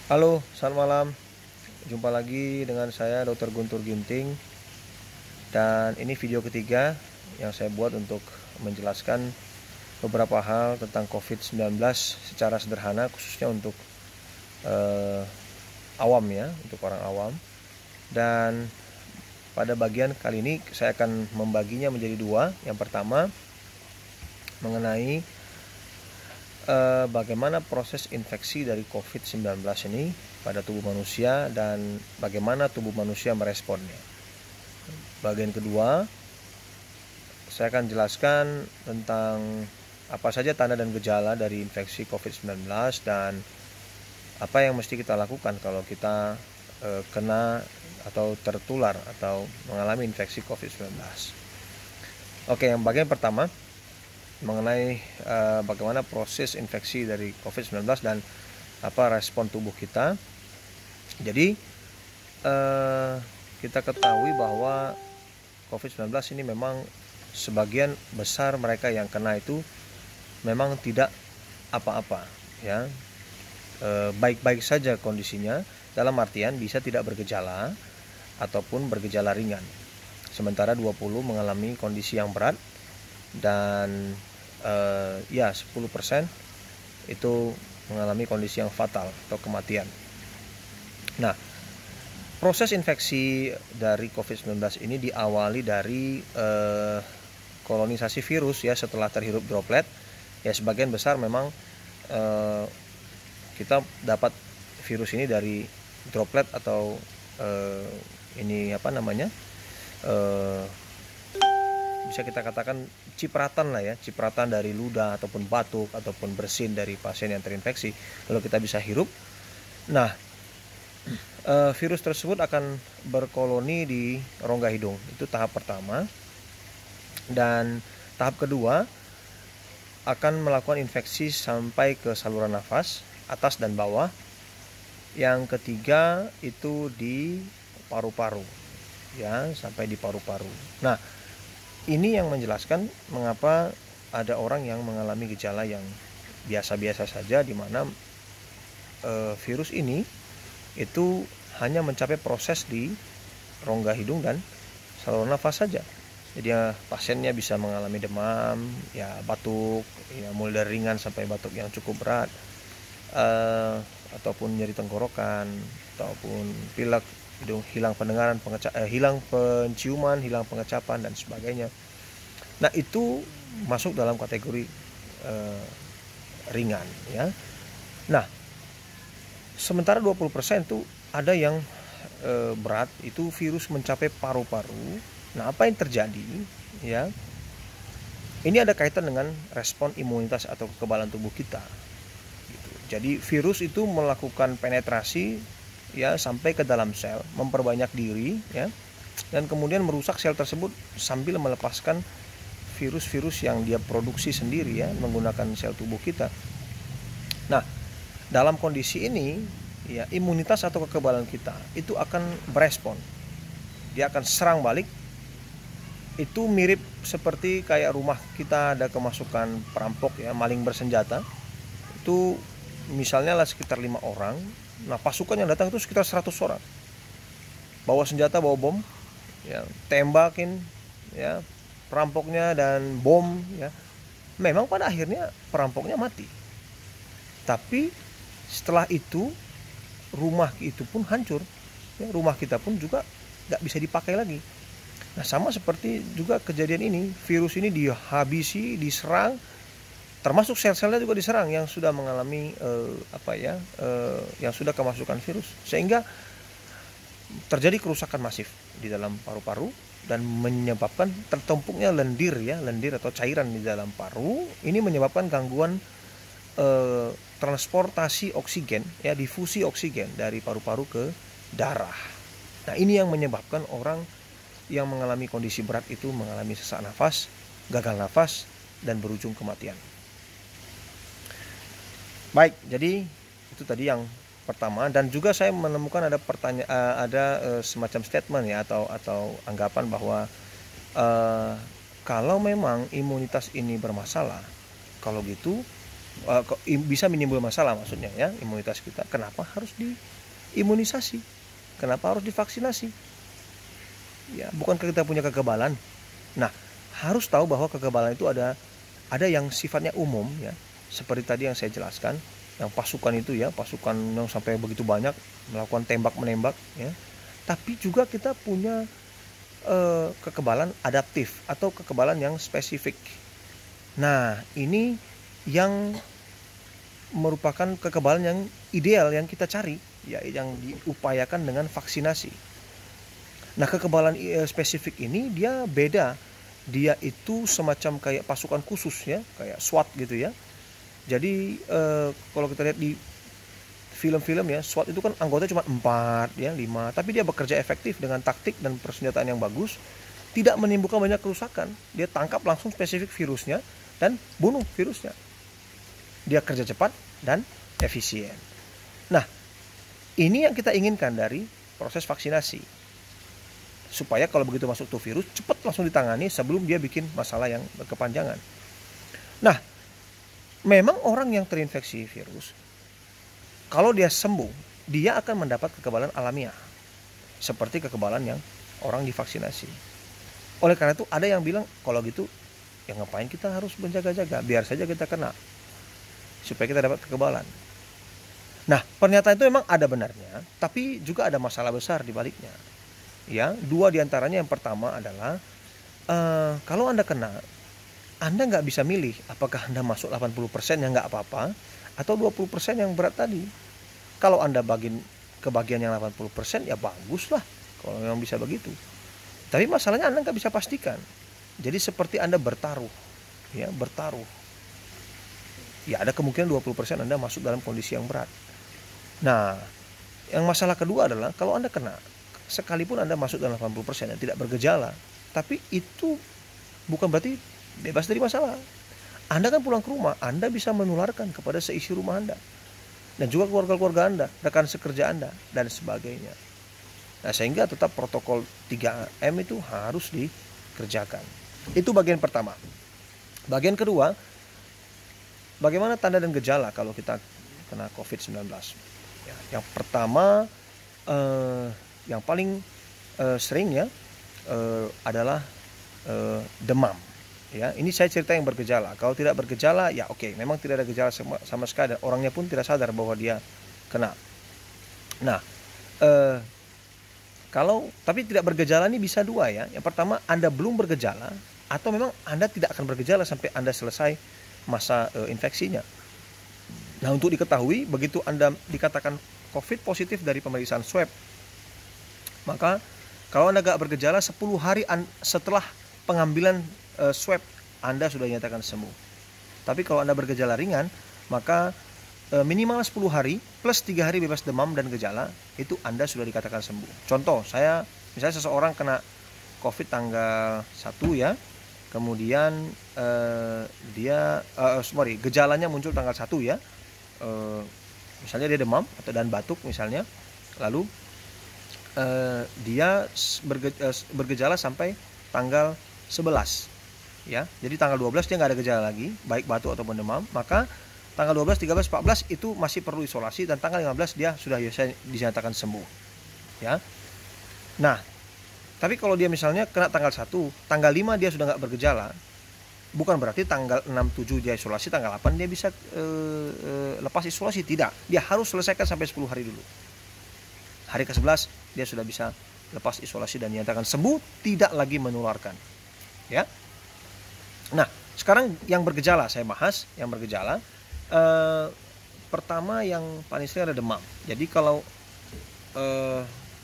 Halo, selamat malam. Jumpa lagi dengan saya Dr. Guntur Ginting. Dan ini video ketiga yang saya buat untuk menjelaskan beberapa hal tentang COVID-19 secara sederhana, khususnya untuk awam ya, untuk orang awam. Dan pada bagian kali ini saya akan membaginya menjadi dua. Yang pertama mengenai bagaimana proses infeksi dari COVID-19 ini pada tubuh manusia dan bagaimana tubuh manusia meresponnya. Bagian kedua, saya akan jelaskan tentang apa saja tanda dan gejala dari infeksi COVID-19 dan apa yang mesti kita lakukan kalau kita kena atau tertular atau mengalami infeksi COVID-19. Oke, yang bagian pertama mengenai bagaimana proses infeksi dari COVID-19 dan apa respon tubuh kita. Jadi kita ketahui bahwa COVID-19 ini memang sebagian besar mereka yang kena itu memang tidak apa-apa ya, baik-baik saja kondisinya, dalam artian bisa tidak bergejala ataupun bergejala ringan. Sementara 20 mengalami kondisi yang berat dan 10% itu mengalami kondisi yang fatal atau kematian. Nah, proses infeksi dari COVID-19 ini diawali dari kolonisasi virus ya, setelah terhirup droplet. Ya, sebagian besar memang kita dapat virus ini dari droplet atau bisa kita katakan cipratan lah ya, cipratan dari ludah ataupun batuk ataupun bersin dari pasien yang terinfeksi, lalu kita bisa hirup. Nah, virus tersebut akan berkoloni di rongga hidung, itu tahap pertama. Dan tahap kedua akan melakukan infeksi sampai ke saluran nafas atas dan bawah. Yang ketiga itu di paru-paru ya, sampai di paru-paru. Nah, ini yang menjelaskan mengapa ada orang yang mengalami gejala yang biasa-biasa saja, di mana virus ini itu hanya mencapai proses di rongga hidung dan saluran nafas saja. Jadi pasiennya bisa mengalami demam, ya batuk, ya mulai dari ringan sampai batuk yang cukup berat, ataupun nyeri tenggorokan, ataupun pilek, hidung hilang pendengaran, hilang penciuman, hilang pengecapan dan sebagainya. Nah, itu masuk dalam kategori ringan ya. Nah, sementara 20% itu ada yang berat, itu virus mencapai paru-paru. Nah, apa yang terjadi ya? Ini ada kaitan dengan respon imunitas atau kekebalan tubuh kita. Gitu. Jadi virus itu melakukan penetrasi ya sampai ke dalam sel, memperbanyak diri ya, dan kemudian merusak sel tersebut sambil melepaskan virus-virus yang dia produksi sendiri ya, menggunakan sel tubuh kita. Nah, dalam kondisi ini ya, imunitas atau kekebalan kita itu akan berespon. Dia akan serang balik. Itu mirip seperti kayak rumah kita ada kemasukan perampok ya, maling bersenjata. Itu misalnya lah sekitar 5 orang. Nah, pasukan yang datang itu sekitar 100 orang. Bawa senjata, bawa bom ya, tembakin ya perampoknya dan bom ya. Memang pada akhirnya perampoknya mati. Tapi setelah itu rumah itu pun hancur ya, rumah kita pun juga nggak bisa dipakai lagi. Nah, sama seperti juga kejadian ini, virus ini dihabisi, diserang, termasuk sel-selnya juga diserang yang sudah mengalami yang sudah kemasukan virus, sehingga terjadi kerusakan masif di dalam paru-paru dan menyebabkan tertumpuknya lendir atau cairan di dalam paru. Ini menyebabkan gangguan transportasi oksigen ya, difusi oksigen dari paru-paru ke darah. Nah, ini yang menyebabkan orang yang mengalami kondisi berat itu mengalami sesak nafas, gagal nafas, dan berujung kematian. Baik, jadi itu tadi yang pertama. Dan juga saya menemukan ada semacam statement ya, atau anggapan bahwa kalau memang imunitas ini bermasalah, kalau gitu bisa menimbulkan masalah maksudnya ya imunitas kita. Kenapa harus diimunisasi? Kenapa harus divaksinasi? Ya, bukankah kita punya kekebalan? Nah, harus tahu bahwa kekebalan itu ada yang sifatnya umum ya. Seperti tadi yang saya jelaskan, yang pasukan itu ya, pasukan yang sampai begitu banyak melakukan tembak-menembak ya. Tapi juga kita punya kekebalan adaptif atau kekebalan yang spesifik. Nah, ini yang merupakan kekebalan yang ideal yang kita cari ya, yang diupayakan dengan vaksinasi. Nah, kekebalan spesifik ini dia beda. Dia itu semacam kayak pasukan khusus ya, kayak SWAT gitu ya. Jadi kalau kita lihat di film-film ya, SWAT itu kan anggota cuma 4 ya, 5, tapi dia bekerja efektif dengan taktik dan persenjataan yang bagus, tidak menimbulkan banyak kerusakan. Dia tangkap langsung spesifik virusnya dan bunuh virusnya. Dia kerja cepat dan efisien. Nah, ini yang kita inginkan dari proses vaksinasi. Supaya kalau begitu masuk tuh virus, cepat langsung ditangani sebelum dia bikin masalah yang berkepanjangan. Nah, memang orang yang terinfeksi virus, kalau dia sembuh, dia akan mendapat kekebalan alamiah. Seperti kekebalan yang orang divaksinasi. Oleh karena itu ada yang bilang, kalau gitu ya ngapain kita harus menjaga-jaga, biar saja kita kena, supaya kita dapat kekebalan. Nah, pernyataan itu memang ada benarnya, tapi juga ada masalah besar di baliknya. Ya, 2 diantaranya. Yang pertama adalah kalau Anda kena, Anda nggak bisa milih apakah Anda masuk 80% yang nggak apa-apa, atau 20% yang berat tadi. Kalau Anda kebagian yang 80% ya baguslah kalau memang bisa begitu. Tapi masalahnya Anda nggak bisa pastikan. Jadi seperti Anda bertaruh. Ya, bertaruh. Ya, ada kemungkinan 20% Anda masuk dalam kondisi yang berat. Nah, yang masalah kedua adalah kalau Anda kena, sekalipun Anda masuk dalam 80% dan tidak bergejala, tapi itu bukan berarti bebas dari masalah. Anda kan pulang ke rumah, Anda bisa menularkan kepada seisi rumah Anda. Dan juga keluarga-keluarga Anda, rekan sekerja Anda, dan sebagainya. Nah, sehingga tetap protokol 3M itu harus dikerjakan. Itu bagian pertama. Bagian kedua, bagaimana tanda dan gejala kalau kita kena COVID-19. Ya, yang pertama, yang paling sering ya adalah demam. Ya, ini saya cerita yang bergejala. Kalau tidak bergejala, ya oke, memang tidak ada gejala sama sekali, dan orangnya pun tidak sadar bahwa dia kena. Nah, kalau tapi tidak bergejala ini bisa 2 ya. Yang pertama, Anda belum bergejala, atau memang Anda tidak akan bergejala sampai Anda selesai masa infeksinya. Nah, untuk diketahui, begitu Anda dikatakan COVID positif dari pemeriksaan swab, maka kalau Anda gak bergejala 10 hari setelah pengambilan swab, Anda sudah dinyatakan sembuh. Tapi kalau Anda bergejala ringan, maka minimal 10 hari plus 3 hari bebas demam dan gejala, itu Anda sudah dikatakan sembuh. Contoh, misalnya seseorang kena COVID tanggal 1 ya, kemudian gejalanya muncul tanggal 1 ya, misalnya dia demam dan batuk misalnya, lalu dia bergejala sampai tanggal 11 ya. Jadi tanggal 12 dia nggak ada gejala lagi, baik batuk ataupun demam, maka tanggal 12, 13, 14 itu masih perlu isolasi, dan tanggal 15 dia sudah bisa dinyatakan sembuh ya. Nah, tapi kalau dia misalnya kena tanggal 1, tanggal 5 dia sudah nggak bergejala, bukan berarti tanggal 6, 7 dia isolasi, tanggal 8 dia bisa lepas isolasi, tidak. Dia harus selesaikan sampai 10 hari dulu. Hari ke-11 dia sudah bisa lepas isolasi dan dinyatakan sembuh, tidak lagi menularkan. Ya. Nah, sekarang yang bergejala saya bahas, yang bergejala. Pertama yang paling sering ada demam. Jadi kalau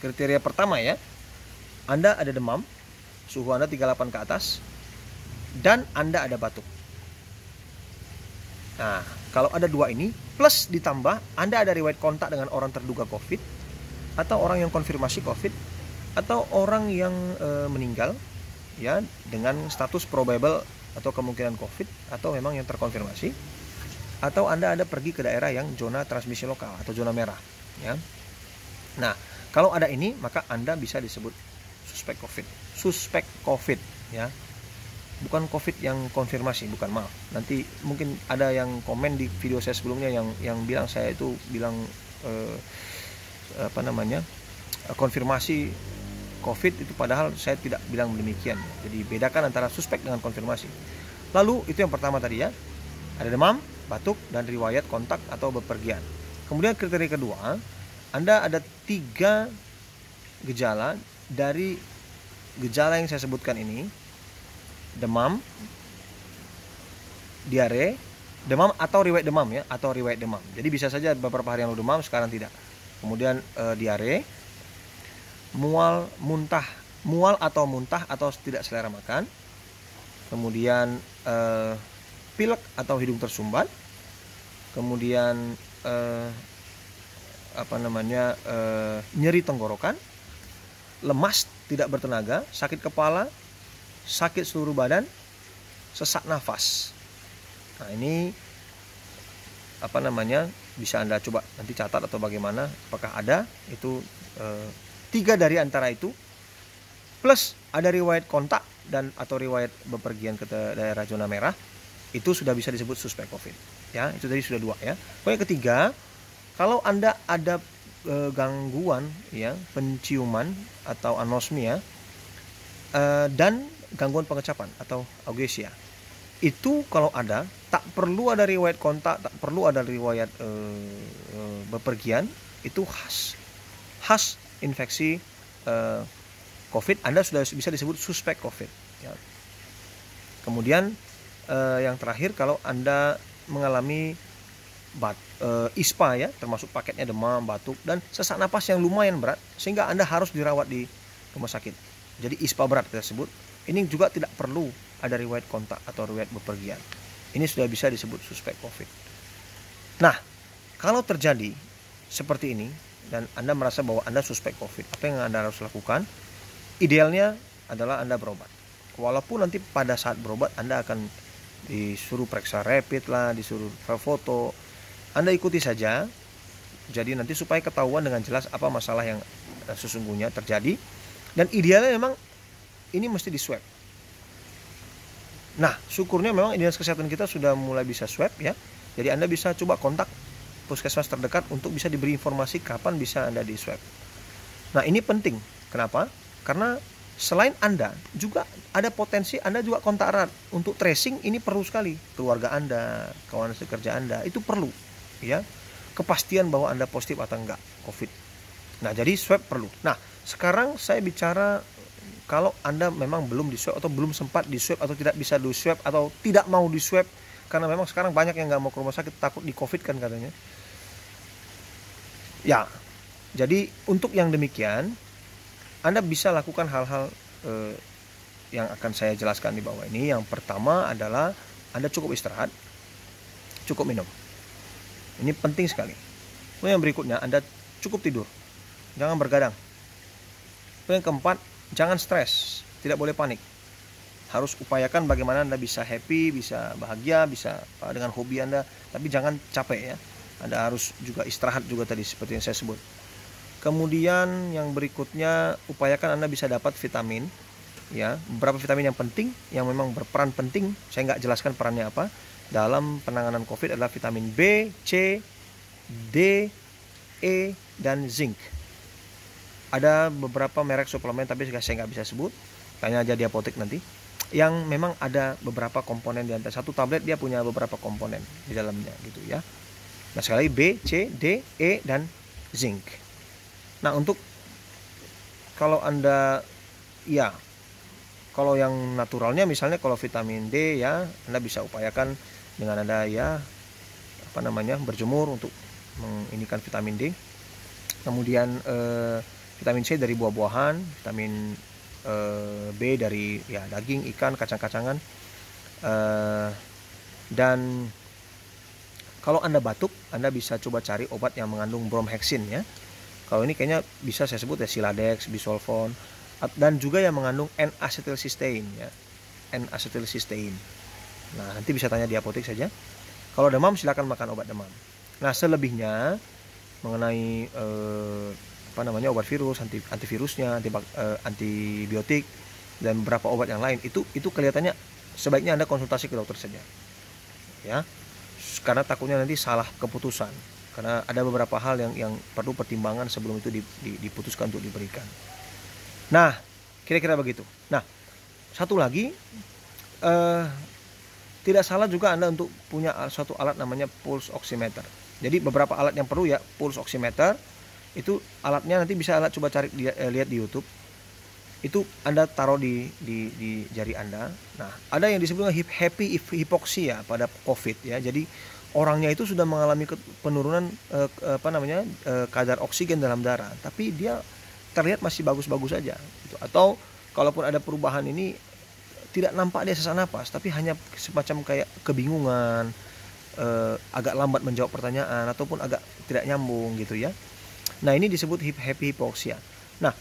kriteria pertama ya, Anda ada demam, suhu Anda 38 ke atas, dan Anda ada batuk. Nah, kalau ada 2 ini, plus ditambah Anda ada riwayat kontak dengan orang terduga COVID, atau orang yang konfirmasi COVID, atau orang yang meninggal ya dengan status probable atau kemungkinan COVID, atau memang yang terkonfirmasi, atau Anda ada pergi ke daerah yang zona transmisi lokal atau zona merah ya. Nah, kalau ada ini, maka Anda bisa disebut suspek COVID ya. bukan COVID yang konfirmasi, bukan, maaf. Nanti mungkin ada yang komen di video saya sebelumnya yang bilang saya itu bilang konfirmasi COVID itu, padahal saya tidak bilang demikian. Jadi bedakan antara suspek dengan konfirmasi. Lalu itu yang pertama tadi ya, ada demam, batuk, dan riwayat kontak atau bepergian. Kemudian kriteria kedua, Anda ada 3 gejala dari gejala yang saya sebutkan ini: demam, diare, demam atau riwayat demam ya, atau riwayat demam. Jadi bisa saja beberapa hari yang lalu demam, sekarang tidak. Kemudian diare, mual atau muntah atau tidak selera makan. Kemudian pilek atau hidung tersumbat. Kemudian nyeri tenggorokan, lemas, tidak bertenaga, sakit kepala, sakit seluruh badan, sesak nafas. Nah, ini bisa Anda coba nanti catat atau bagaimana, apakah ada itu 3 dari antara itu, plus ada riwayat kontak dan atau riwayat bepergian ke daerah zona merah, itu sudah bisa disebut suspek COVID ya. Itu tadi sudah 2 ya. Yang ketiga, kalau Anda ada gangguan ya, penciuman atau anosmia dan gangguan pengecapan atau augesia, itu kalau ada, tak perlu ada riwayat kontak, tak perlu ada riwayat bepergian, itu khas infeksi COVID, Anda sudah bisa disebut suspek COVID ya. Kemudian yang terakhir, kalau Anda mengalami ISPA ya, termasuk paketnya demam, batuk, dan sesak napas yang lumayan berat sehingga Anda harus dirawat di rumah sakit, jadi ISPA berat tersebut, ini juga tidak perlu ada riwayat kontak atau riwayat bepergian. Ini sudah bisa disebut suspek COVID. Nah, kalau terjadi seperti ini dan Anda merasa bahwa Anda suspek COVID, apa yang Anda harus lakukan? Idealnya adalah Anda berobat. Walaupun nanti pada saat berobat Anda akan disuruh periksa rapid lah, disuruh foto, Anda ikuti saja. Jadi nanti supaya ketahuan dengan jelas apa masalah yang sesungguhnya terjadi. Dan idealnya memang ini mesti di swab. Nah, syukurnya memang dinas kesehatan kita sudah mulai bisa swab ya. Jadi Anda bisa coba kontak puskesmas terdekat untuk bisa diberi informasi kapan bisa Anda di swab. Nah, ini penting. Kenapa? Karena selain Anda juga ada potensi Anda juga kontak erat. Untuk tracing ini perlu sekali. Keluarga Anda, kawan sekerja Anda, itu perlu ya. Kepastian bahwa Anda positif atau enggak COVID. Nah, jadi swab perlu. Nah, sekarang saya bicara kalau Anda memang belum di swab atau belum sempat di swab atau tidak bisa di swab atau tidak mau di swab, karena memang sekarang banyak yang nggak mau ke rumah sakit takut di COVID kan katanya. Ya, jadi untuk yang demikian Anda bisa lakukan hal-hal yang akan saya jelaskan di bawah ini. Yang pertama adalah Anda cukup istirahat, cukup minum. Ini penting sekali. Yang berikutnya, Anda cukup tidur, jangan bergadang. Yang keempat, jangan stres, tidak boleh panik. Harus upayakan bagaimana Anda bisa happy, bisa bahagia, bisa dengan hobi Anda, tapi jangan capek ya. Anda harus juga istirahat juga tadi seperti yang saya sebut. Kemudian yang berikutnya, upayakan Anda bisa dapat vitamin ya. Beberapa vitamin yang penting, yang memang berperan penting, saya nggak jelaskan perannya apa dalam penanganan COVID, adalah vitamin B, C, D, E, dan zinc. Ada beberapa merek suplemen tapi saya nggak bisa sebut, tanya aja di apotek nanti, yang memang ada beberapa komponen di antara satu tablet dia punya beberapa komponen di dalamnya gitu ya. Nah, sekali B, C, D, E, dan zinc. Nah, untuk kalau Anda ya, kalau yang naturalnya misalnya kalau vitamin D ya, Anda bisa upayakan dengan Anda ya berjemur untuk menginikan vitamin D. Kemudian vitamin C dari buah-buahan, vitamin B dari ya daging, ikan, kacang-kacangan. Dan kalau Anda batuk, Anda bisa coba cari obat yang mengandung bromhexin ya. Kalau ini kayaknya bisa saya sebut ya Siladex, Bisolvon, dan juga yang mengandung N-acetylcysteine ya. N-acetylcysteine. Nah, nanti bisa tanya di apotek saja. Kalau demam silakan makan obat demam. Nah, selebihnya mengenai obat virus, antivirusnya, antibiotik, dan beberapa obat yang lain, itu kelihatannya sebaiknya Anda konsultasi ke dokter saja, ya, karena takutnya nanti salah keputusan, karena ada beberapa hal yang perlu pertimbangan sebelum itu diputuskan untuk diberikan. Nah, kira-kira begitu. Nah, satu lagi, tidak salah juga Anda untuk punya suatu alat namanya pulse oximeter. Jadi beberapa alat yang perlu ya, pulse oximeter itu alatnya nanti bisa Anda coba cari lihat di YouTube. Itu Anda taruh di jari Anda. Nah, ada yang disebut happy hypoxia pada COVID ya. Jadi orangnya itu sudah mengalami penurunan kadar oksigen dalam darah, tapi dia terlihat masih bagus-bagus saja. Gitu. Atau kalaupun ada perubahan ini tidak nampak dia sesak napas, tapi hanya semacam kayak kebingungan, agak lambat menjawab pertanyaan ataupun agak tidak nyambung gitu ya. Nah, ini disebut happy hypoxia. Nah,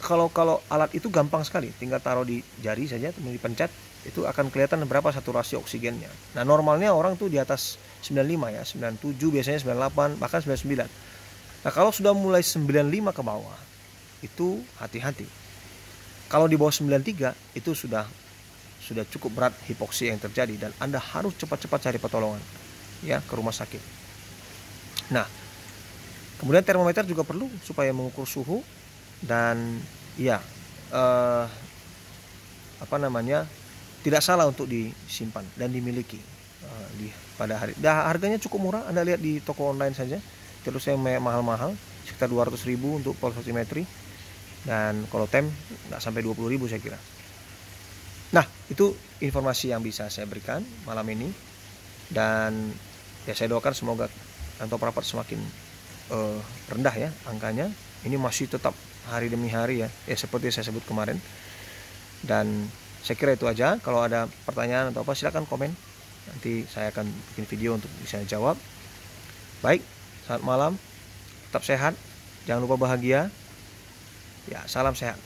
kalau alat itu gampang sekali, tinggal taruh di jari saja, kemudian dipencet, itu akan kelihatan berapa saturasi oksigennya. Nah, normalnya orang tuh di atas 95 ya, 97 biasanya 98 bahkan 99. Nah, kalau sudah mulai 95 ke bawah, itu hati-hati. Kalau di bawah 93 itu sudah cukup berat hipoksia yang terjadi dan Anda harus cepat-cepat cari pertolongan ya ke rumah sakit. Nah, kemudian termometer juga perlu supaya mengukur suhu. Dan ya tidak salah untuk disimpan dan dimiliki pada hari. Harganya cukup murah, Anda lihat di toko online saja. Terus yang mahal-mahal sekitar 200.000 untuk pulse oximetry, dan kalau tem nggak sampai 20.000 saya kira. Nah, itu informasi yang bisa saya berikan malam ini, dan ya saya doakan semoga kantor perapat semakin rendah ya angkanya. Ini masih tetap hari demi hari ya seperti saya sebut kemarin. Dan saya kira itu aja. Kalau ada pertanyaan atau apa silakan komen, nanti saya akan bikin video untuk bisa jawab. Baik, selamat malam, tetap sehat, jangan lupa bahagia ya, salam sehat.